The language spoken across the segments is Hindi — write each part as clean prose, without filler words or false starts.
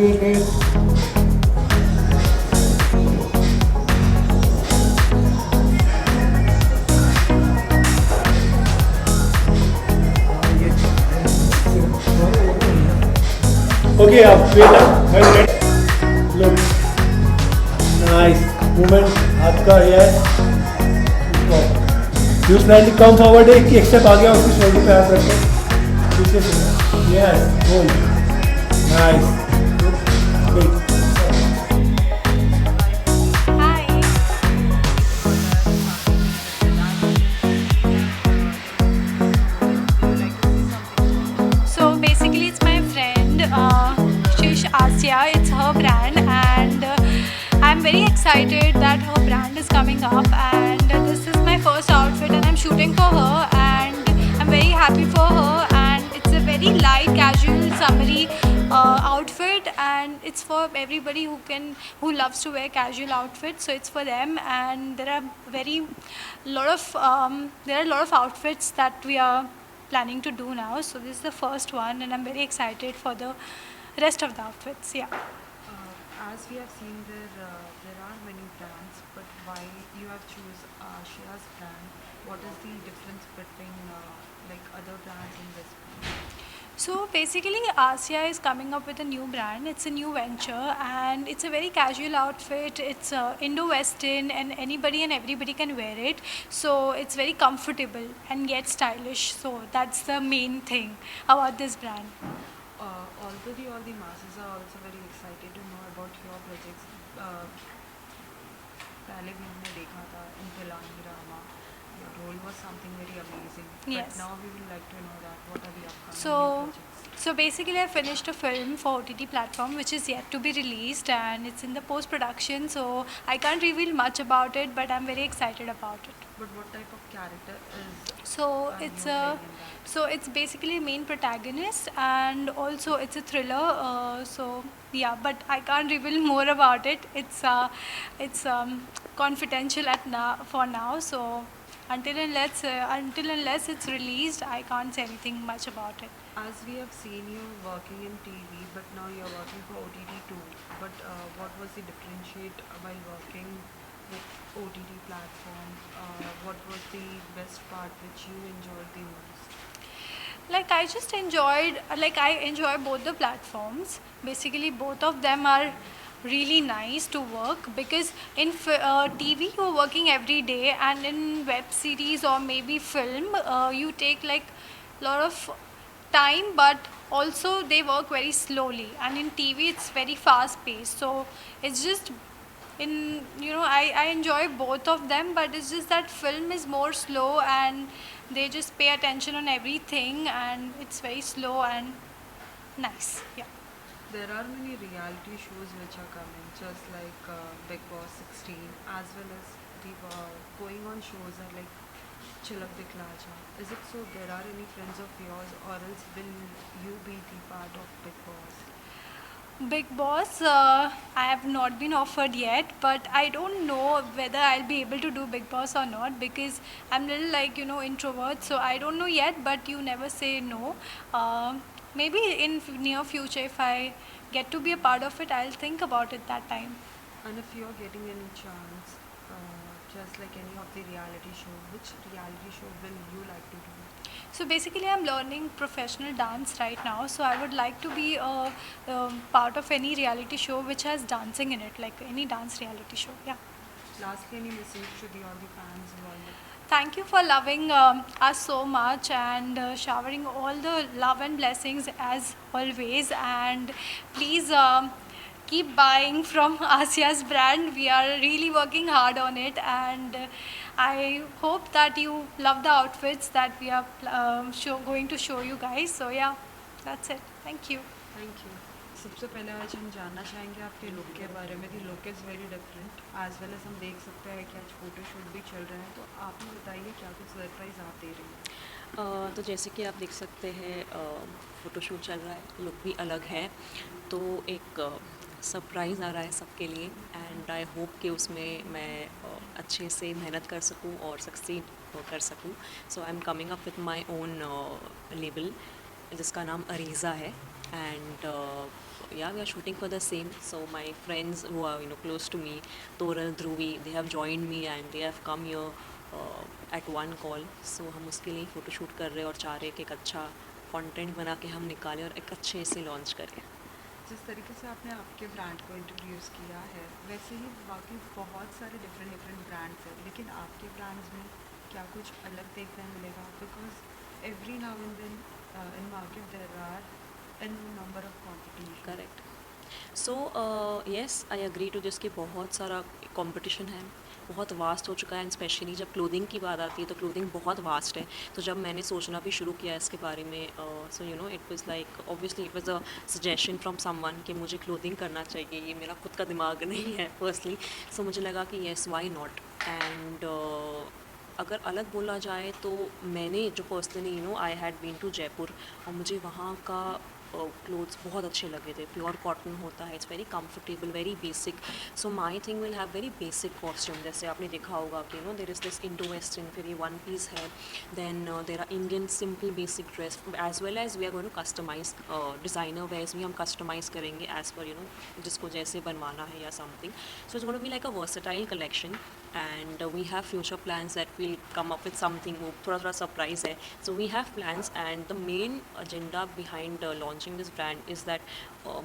Okay, wait. Look, nice movement. हाथ का ये You slightly come forward एक step आगे और उसकी शोल्डर पे हाथ रखो पीछे से yes hold nice good So basically, it's my friend Shish Asya. It's her brand, and I'm very excited that her brand is coming up. And this is my first outfit, and I'm shooting for her, and I'm very happy for her. And it's a very light, casual, summery outfit, and it's for everybody who loves to wear casual outfits. So it's for them, and there are a lot of outfits that we are planning to do now. So this is the first one, and I'm very excited for the rest of the outfits. Yeah. As we have seen there are many brands, but why you have choose Shia's brand? What is the difference between like other brands in this brand? So basically, Asia is coming up with a new brand. It's a new venture, and it's a very casual outfit. It's Indo-Western, and anybody and everybody can wear it. So it's very comfortable and yet stylish. So that's the main thing about this brand. Already all the masses are also very excited to know about your projects. पहले भी हमने देखा था in Pilani Rama. Your role was something very amazing. Yes. But now we would like to know that what are the upcoming So, new projects? so basically, I finished a film for OTT platform, which is yet to be released, and it's in the post production. So I can't reveal much about it, but I'm very excited about it. But what type of character is So it's you playing in that? so it's basically a main protagonist, and also it's a thriller. So yeah, but I can't reveal more about it. It's confidential for now. So until unless it's released, I can't say anything much about it. As we have seen you working in TV, but now you're working for OTT too. But what was the differentiate while working with OTT platforms? What was the best part which you enjoyed the most? I enjoy both the platforms. Basically, both of them are really nice to work, because in TV you're working every day, and in web series or maybe film you take like lot of time, but also they work very slowly, and in TV it's very fast paced. So it's just I enjoy both of them, but it's just that film is more slow, and they just pay attention on everything, and it's very slow and nice. Yeah. There are many reality shows which are coming, just like Big Boss 16, as well as the going on shows are like Chilak Dikla Ja. Is it so? There are any friends of yours, or else will you be the part of Big Boss? Big Boss, I have not been offered yet, but I don't know whether I'll be able to do Big Boss or not, because I'm little introvert, so I don't know yet. But you never say no. Maybe in near future, if I get to be a part of it, I'll think about it that time. And if you're getting any chance, just like any of the reality show, which reality show will you like to do? So basically, I'm learning professional dance right now. So I would like to be a part of any reality show which has dancing in it, like any dance reality show. Yeah. Lastly, any message to all the fans who are like, Thank you for loving us so much, and showering all the love and blessings as always. And please keep buying from Asia's brand. We are really working hard on it, and I hope that you love the outfits that we are going to show you guys. So yeah, that's it. Thank you. Thank you. सबसे पहले आज हम जानना चाहेंगे आपके लुक के बारे में. The look is very different, as well as हम देख सकते हैं कि आज फ़ोटोशूट भी चल रहे हैं. तो आप हमें बताइए क्या कुछ सरप्राइज़ आप दे रही हैं. तो जैसे कि आप देख सकते हैं फ़ोटोशूट चल रहा है, लुक भी अलग है, तो एक सरप्राइज़ आ रहा है सबके लिए, एंड आई होप कि उसमें मैं अच्छे से मेहनत कर सकूं और सक्सीड कर सकूं. So I am coming up with my own label जिसका नाम अरीज़ा है, and yeah, we are shooting for the same. So my friends who are close to me, Toral, Dhruvi, they have joined me and they have come here at one call. So हम उसके लिए फ़ोटो शूट कर रहे हैं और चाह रहे हैं कि एक अच्छा कंटेंट बना के हम निकालें और एक अच्छे से लॉन्च करें. जिस तरीके से आपने आपके ब्रांड को इंट्रोड्यूस किया है वैसे ही बाकी बहुत सारे डिफरेंट ब्रांड्स हैं, लेकिन आपके ब्रांड्स में क्या कुछ अलग देखने मिलेगा? Because every now and then in market there are an number of competition. Correct. So yes, I agree to this कि बहुत सारा कंपटीशन है, बहुत वास्ट हो चुका है. एंड स्पेशली जब क्लोथिंग की बात आती है तो क्लोथिंग बहुत वास्ट है. तो जब मैंने सोचना भी शुरू किया इसके बारे में, so it was like obviously it was a suggestion from someone कि मुझे क्लोथिंग करना चाहिए. ये मेरा खुद का दिमाग नहीं है पर्सनली. सो मुझे लगा कि येस, व्हाई नॉट. एंड अगर अलग बोला जाए तो मैंने जो personally I had been to Jaipur और मुझे वहाँ का क्लोथ्स बहुत अच्छे लगे थे. प्योर कॉटन होता है, it's very comfortable, very basic. So my thing will have very basic costume. जैसे आपने देखा होगा कि there is this Indo western, फिर ये वन पीस है, then there are Indian simple basic dress, as well as we are going to customise designer wears भी हम कस्टमाइज़ करेंगे एज पर जिसको जैसे बनवाना है या something. So it's going to be like a versatile collection. And we have future plans that we'll come up with something वो थोड़ा surprise है. So we have plans and the main agenda behind launching this brand is that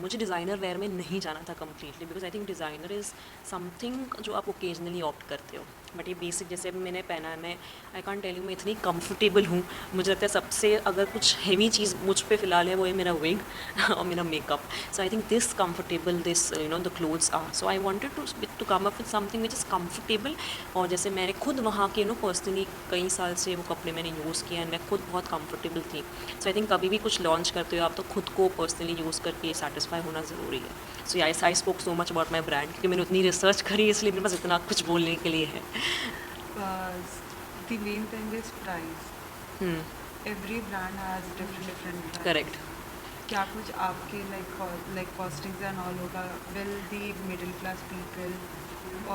मुझे डिज़ाइनर वेयर में नहीं जाना था completely, because I think designer is something जो आप ओकेजनली ऑप्ट करते हो. बट ये बेसिक जैसे अभी मैंने पहना है, मैं आई कॉन्ट टेल यू मैं इतनी कंफर्टेबल हूँ. मुझे लगता है सबसे अगर कुछ हैवी चीज़ मुझ पे फ़िलहाल है वो है मेरा विग और मेरा makeup. So I think this comfortable this the clothes are. So I wanted to come up with something which is comfortable. और जैसे मैंने खुद वहाँ के पर्सनली कई साल से वो कपड़े मैंने यूज़ किए एंड मैं खुद बहुत कंफर्टेबल थी. सो आई थिंक कभी भी कुछ लॉन्च करते हो आप तो खुद को पर्सनली यूज़ करके सेटिस्फाई होना ज़रूरी है. So I spoke so much about my brand क्योंकि मैंने उतनी रिसर्च करी, इसलिए मेरे पास इतना कुछ बोलने के लिए है. The main thing is price. Every brand has different price. Correct. क्या कुछ आपके like costings and all होगा? Will the middle class people,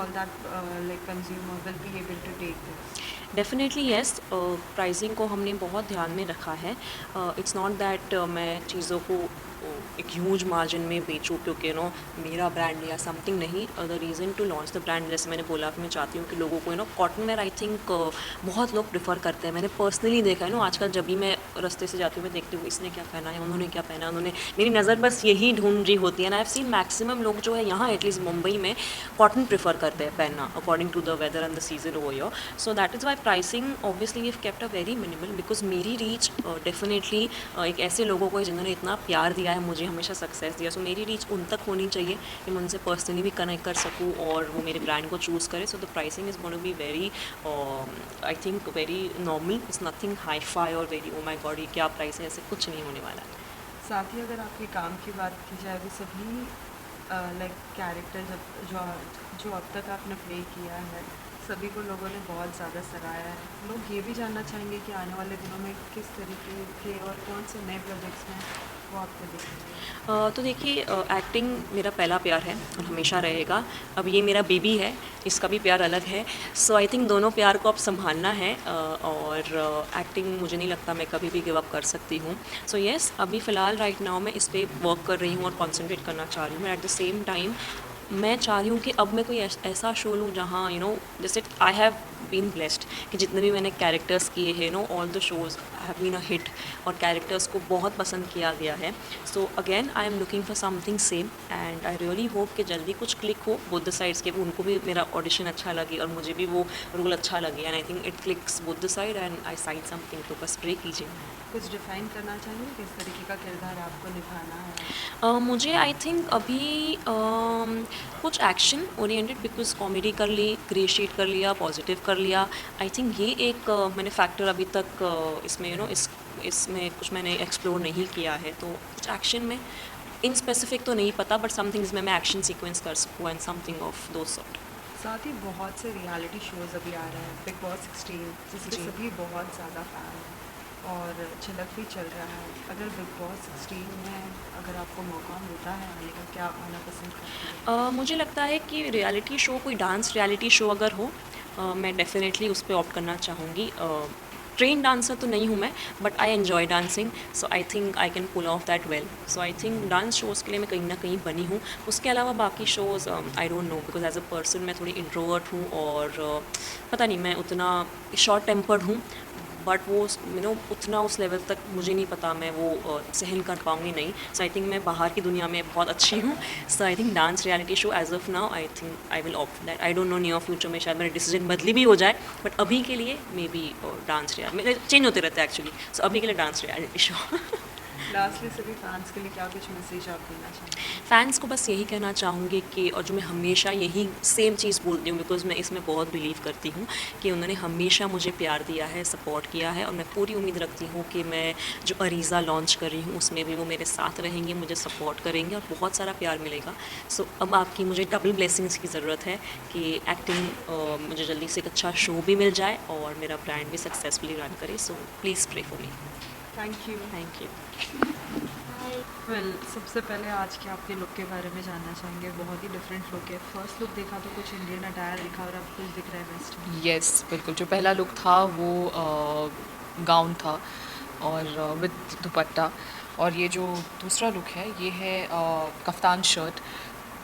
all that like consumer will be able to take this? Definitely yes. Pricing को हमने बहुत ध्यान में रखा है. इट्स नॉट दैट मैं चीज़ों को एक ह्यूज मार्जिन में बेचूँ क्योंकि मेरा ब्रांड या समथिंग नहीं. The reason to launch the brand, जैसे मैंने बोला कि मैं चाहती हूँ कि लोगों को कॉटन वेयर आई थिंक बहुत लोग प्रेफर करते हैं. मैंने पर्सनली देखा है आजकल जब भी मैं रास्ते से जाती हूँ मैं देखती हूँ इसने क्या पहना है, उन्होंने क्या पहना है, उन्होंने, मेरी नज़र बस यही ढूंढ रही होती है. And I have seen maximum लोग जो है यहाँ एटलीस्ट मुंबई में कॉटन प्रेफर करते हैं पहनना according to the weather and the season over here. So that is why pricing obviously we have kept a very minimal because मेरी रीच डेफिनेटली एक ऐसे लोगों को है जिन्होंने इतना प्यार दिया है मुझे, हमेशा सक्सेस दिया. सो मेरी रीच उन तक होनी चाहिए कि मैं उनसे पर्सनली भी कनेक्ट कर सकूँ और वो मेरे ब्रांड को चूज़ करें. So the pricing is going to be very I think very normal. It's nothing hifi और वेरी ओ माई गॉड ये क्या प्राइस है, ऐसे कुछ नहीं होने वाला है. साथ ही अगर आपके काम की बात की जाए तो सभी लाइक कैरेक्टर जो अब तक आपने प्ले किया है सभी को लोगों ने बहुत ज़्यादा सराहा है. लोग ये भी जानना चाहेंगे कि आने वाले दिनों में किस तरीके के और कौन से नए प्रोजेक्ट्स हैं वो आपको देखेंगे. तो देखिए एक्टिंग मेरा पहला प्यार है और हमेशा रहेगा. अब ये मेरा बेबी है, इसका भी प्यार अलग है. सो आई थिंक दोनों प्यार को अब संभालना है और एक्टिंग मुझे नहीं लगता मैं कभी भी गिव अप कर सकती हूँ. सो येस, अभी फ़िलहाल राइट नाउ मैं इस पर वर्क कर रही हूँ और कॉन्सेंट्रेट करना चाह रही हूँ. एट द सेम टाइम मैं चाह रही हूँ कि अब मैं कोई ऐसा शो लूँ जहाँ जैसे आई हैव बीन ब्लेस्ड कि जितने भी मैंने कैरेक्टर्स किए हैं all the shows have been a hit और कैरेक्टर्स को बहुत पसंद किया गया है. So again I am looking for something same and I really hope कि जल्दी कुछ क्लिक हो बोथ द साइड्स के, उनको भी मेरा ऑडिशन अच्छा लगे और मुझे भी वो रोल अच्छा लगे. And I think it clicks both the side and I side something. तो बस प्रे कीजिए. कुछ डिफाइन करना चाहेंगे किस तरीके का किरदार आपको निभाना है? मुझे आई थिंक अभी कुछ एक्शन ओरिएंटेड बिकॉज कॉमेडी कर ली, क्रिएट कर लिया, पॉजिटिव कर लिया. आई थिंक ये एक मैंने फैक्टर अभी तक इसमें इसमें कुछ मैंने एक्सप्लोर नहीं किया है. तो कुछ एक्शन में इन स्पेसिफिक तो नहीं पता बट समथिंग जिसमें मैं एक्शन सीक्वेंस कर सकूँ एंड समथिंग ऑफ दो सॉर्ट. साथ ही बहुत से रियलिटी शोज़ अभी आ रहे हैं. बिग बॉस 16 जिसके जी. सभी बहुत ज़्यादा फ़ैन हैं और झलक भी चल रहा है. अगर बिग बॉस 16 में अगर आपको मौका मिलता है आने का, क्या आप आना पसंद करते हैं? मुझे लगता है कि रियलिटी शो, कोई डांस रियलिटी शो अगर हो मैं डेफिनेटली उस पर ऑप्ट करना चाहूँगी. ट्रेन डांसर तो नहीं हूँ मैं, but I enjoy dancing, so I think I can pull off that well. So I think dance shows के लिए मैं कहीं ना कहीं बनी हूँ. उसके अलावा बाकी shows I don't know, because as a person मैं थोड़ी इंट्रोवर्ट हूँ और पता नहीं, मैं उतना शॉर्ट टेम्पर्ड हूँ, बट वो उतना उस लेवल तक मुझे नहीं पता मैं वो सहन कर पाऊँगी नहीं. सो आई थिंक मैं बाहर की दुनिया में बहुत अच्छी हूँ. So I think dance reality show as of now I think I will opt that. I don't know, near future में शायद मेरा डिसीजन बदली भी हो जाए, बट अभी के लिए may be dance reality change होते रहते हैं एक्चुअली. सो अभी के लिए डांस रियलिटी शो. लास्टली सभी फैंस के लिए क्या कुछ मैसेज आप देना चाहेंगे? फ़ैन्स को बस यही कहना चाहूँगी कि, और जो मैं हमेशा यही सेम चीज़ बोलती हूँ, बिकॉज़ मैं इसमें बहुत बिलीव करती हूँ कि उन्होंने हमेशा मुझे प्यार दिया है, सपोर्ट किया है, और मैं पूरी उम्मीद रखती हूँ कि मैं जो अरीज़ा लॉन्च कर रही हूँ उसमें भी वो मेरे साथ रहेंगे, मुझे सपोर्ट करेंगे और बहुत सारा प्यार मिलेगा. सो अब आपकी मुझे डबल ब्लेसिंग्स की ज़रूरत है कि एक्टिंग मुझे जल्दी से एक अच्छा शो भी मिल जाए और मेरा ब्रांड भी सक्सेसफुली रन करे. So please pray for me. Thank you. Thank you. Well, सबसे पहले आज के आपके लुक के बारे में जानना चाहेंगे. बहुत ही डिफरेंट लुक है. फर्स्ट लुक देखा तो कुछ इंडियन अटायर दिखा और अब कुछ दिख रहा है वेस्टर्न. यस बिल्कुल, जो पहला लुक था वो गाउन था और विद दुपट्टा, और ये जो दूसरा लुक है ये है कफ्तान शर्ट.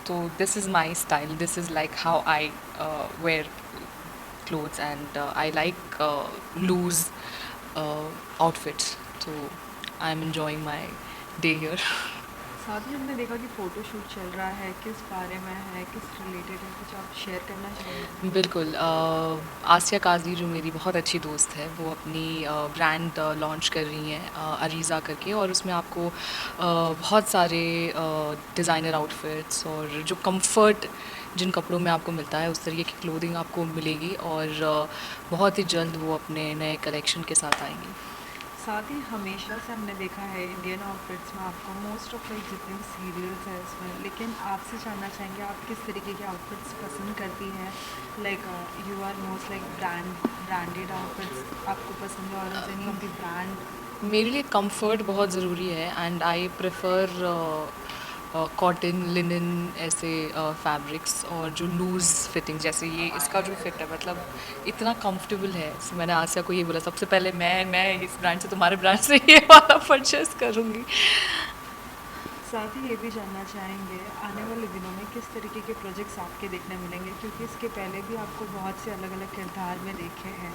तो this is my style, this is like how I wear clothes, and I like loose outfits, so I'm enjoying my day here. साथ ही हमने देखा कि फ़ोटो शूट चल रहा है. किस बारे में है, किस रिलेटेड है, कुछ आप शेयर करना चाहेंगे? बिल्कुल, आसिया काजी जो मेरी बहुत अच्छी दोस्त है, वो अपनी ब्रांड लॉन्च कर रही हैं अरीज़ा करके, और उसमें आपको बहुत सारे डिज़ाइनर आउटफिट्स और जो कंफर्ट जिन कपड़ों में आपको मिलता है उस तरीके की क्लोथिंग आपको मिलेगी, और बहुत ही जल्द वो अपने नए कलेक्शन के साथ आएंगी. साथ ही हमेशा से हमने देखा है इंडियन आउटफिट्स में आपको मोस्ट ऑफ लाइक जितने भी सीरियल्स हैं उसमें, लेकिन आपसे जानना चाहेंगे आप किस तरीके के आउटफिट्स पसंद करती हैं. Like you are most like branded outfits आपको पसंद है, और एनी ऑफ द ब्रांड? मेरे लिए कंफर्ट बहुत ज़रूरी है, and I prefer cotton, linen ऐसे फैब्रिक्स, और जो लूज़ फिटिंग, जैसे ये इसका जो फिट है मतलब इतना कंफर्टेबल है. So, मैंने आसिया को ये बोला सबसे पहले मैं इस ब्रांड से, तुम्हारे ब्रांड से ये वाला परचेस करूँगी. साथ ही ये भी जानना चाहेंगे आने वाले दिनों में किस तरीके के प्रोजेक्ट्स आपके देखने मिलेंगे, क्योंकि इसके पहले भी आपको बहुत से अलग अलग किरदार में देखे हैं.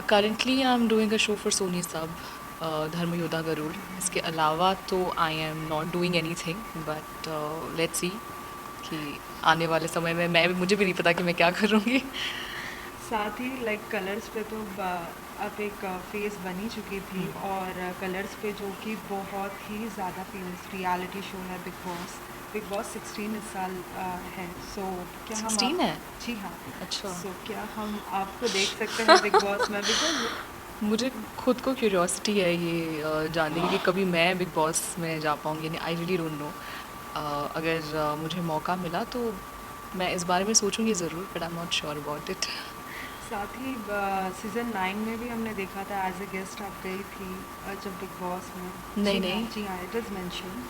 Currently I am doing a show for Soni सब, धर्म योद्धा गरुड़. इसके अलावा तो I am not doing anything, but let's see कि आने वाले समय में मुझे भी नहीं पता कि मैं क्या करूँगी. साथ ही लाइक कलर्स पे तो अब एक फेस बनी चुकी थी, और कलर्स पे जो कि बहुत ही ज़्यादा फेमस रियलिटी शो है बिग बॉस 16 इस साल है. सो क्या हम 16 है? जी हाँ. अच्छा. सो क्या हम आपको देख सकते हैं बिग बॉस में? बिकॉज मुझे खुद को क्यूरियोसिटी है ये जानने की कि कभी मैं बिग बॉस में जा पाऊँगी नहीं. I really don't know. अगर मुझे मौका मिला तो मैं इस बारे में सोचूंगी ज़रूर, but I am not sure about it. साथ ही सीज़न 9 में भी हमने देखा था एज अ गेस्ट आप गई थी जब बिग बॉस में. नहीं, जी हाँ, नहीं. जी हाँ, इट इज़ मेंशन.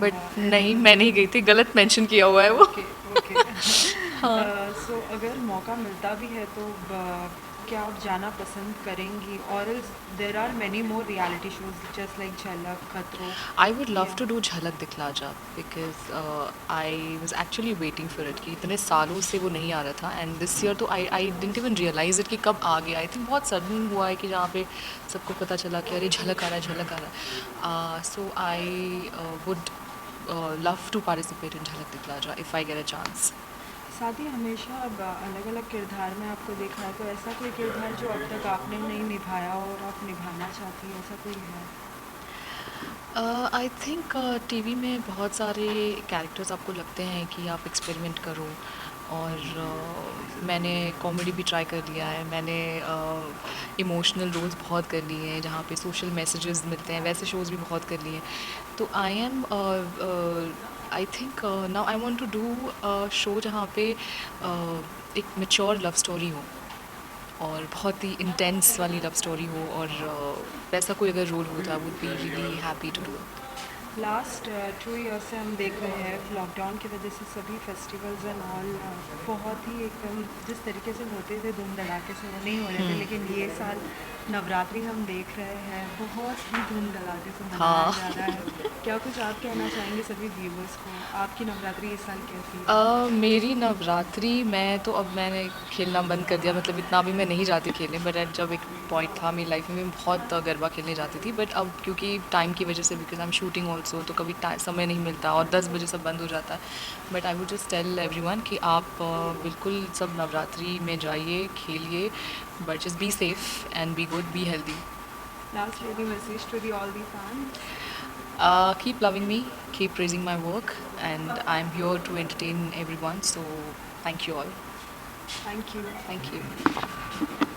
बट नहीं, मैं नहीं गई थी, गलत मेंशन किया हुआ है वो. ओके. सो अगर मौका मिलता भी है तो क्या आप जाना पसंद करेंगी? और there are many more reality shows just like Jhalak, Khatron. I would love to do Jhalak Dikhhla Jaa, because I was actually waiting for it कि इतने सालों से वो नहीं आ रहा था, एंड दिस ईयर तो I didn't even realise it कि कब आ गया. आई थिंक बहुत सडन हुआ है कि जहाँ पे सबको पता चला कि अरे झलक आ रहा है, झलक आ रहा है. So I would love to participate in Jhalak Dikhhla Jaa if I get a chance. साथ ही हमेशा अब अलग अलग किरदार में आपको देखा है, तो ऐसा कोई किरदार जो अब तक आपने नहीं निभाया और आप निभाना चाहती है, ऐसा कोई है? आई थिंक टीवी में बहुत सारे कैरेक्टर्स आपको लगते हैं कि आप एक्सपेरिमेंट करो, और मैंने कॉमेडी भी ट्राई कर लिया है, मैंने इमोशनल रोल्स बहुत कर लिए हैं जहाँ पे सोशल मैसेजेस मिलते हैं, वैसे शोज़ भी बहुत कर लिए हैं. तो I think now I want to do show जहाँ पे एक मैच्योर लव स्टोरी हो, और बहुत ही इंटेंस वाली लव स्टोरी हो, और वैसा कोई अगर रोल होता I would be really happy to do. Last 2 year से हम देख रहे हैं लॉकडाउन की वजह से सभी फेस्टिवल्स एंड ऑल बहुत ही एकदम जिस तरीके से होते थे धूम धड़ाके से वो नहीं हो रहे थे, लेकिन ये साल नवरात्रि हम देख रहे हैं बहुत ही धूम धड़ाके से मनाया हाँ। जा रहा है। क्या कुछ आप कहना चाहेंगे सभी व्यूवर्स को? आपकी नवरात्रि इस साल कैसी? मेरी नवरात्रि मैं तो अब मैंने खेलना बंद कर दिया, मतलब इतना भी मैं नहीं जाती खेलने, बट जब एक पॉइंट था मेरी लाइफ में मैं बहुत गरबा खेलने जाती थी, बट अब क्योंकि टाइम की वजह से, because I am shooting also, तो कभी समय नहीं मिलता और 10 बजे सब बंद हो जाता है। But I would just tell everyone कि आप बिल्कुल सब नवरात्रि में जाइए, खेलिए, but just be safe and be good, be healthy. Lastly, any message to the all the fans? Keep loving me, keep praising my work, and I'm here to entertain everyone. So thank you all. Thank you. Thank you.